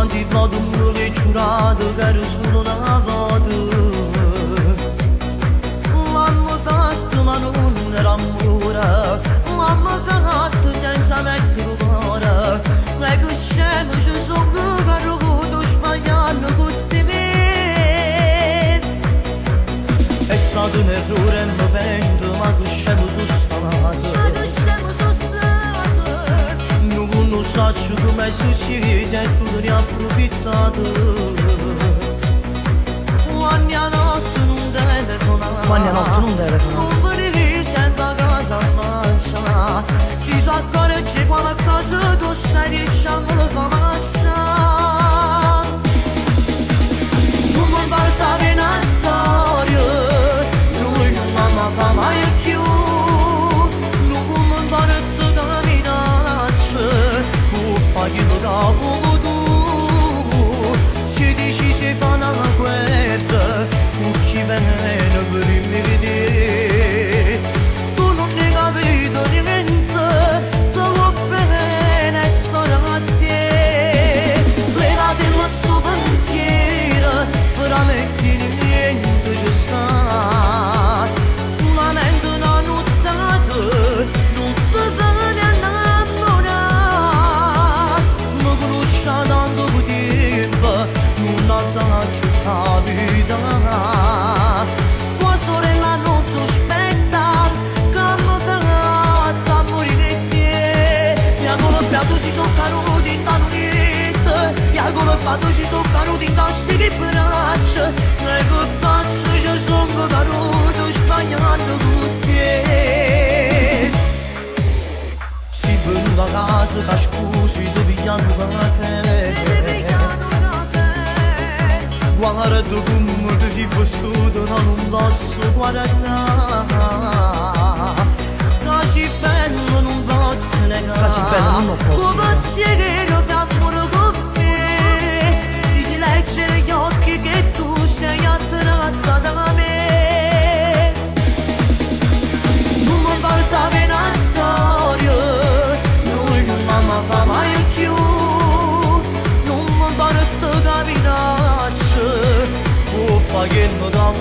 ti vado che giurato che ero solo una volta. L'hanno fatto ma non era amore, l'hanno fatto senza mettere cuore. E che scemo ci sono che ho voluto sbagliare così me. È stato un errore, mi pento, ma che scemo sono stato. Non so come è successo e tu ne hai approfittato. Ogni notte non telefonare, non venivi sempre a casa a mangiare. Ci so accorgi qualcosa tu stai dicendo la tua massa. Non mi importa che una storia, lui non mi fa mai più. Non mi importa che lo capo tu, se dici se fa una guerra, tu chi viene per me vedere. Tu non ne capito niente, tu vuoi bene stare a te. Levate il vostro pensiero, veramente niente ci sta. Solamente una nottata, non ti viene a tanto tempo, non ha dato capita. Tua sorella non sospetta che mi verrà a morire di te. Mi ha colpiato si sono caduti in tanto, mi ha colpiato si sono caduti in tanti di braccia. E che faccio ci sono caduto sbagliando con te. Si prende a casa che scusi ti pigliano caffè. Guarda come ti sei vestito, non posso guardare. Così bello non posso negare. Così bello non posso. Come c'è che fa pure con me. Dici leggere gli occhi che tu sei attratta da me. Non mi importa che una storia, lui non mi fa mai più. Non mi importa che minaccia, o fa che mi dà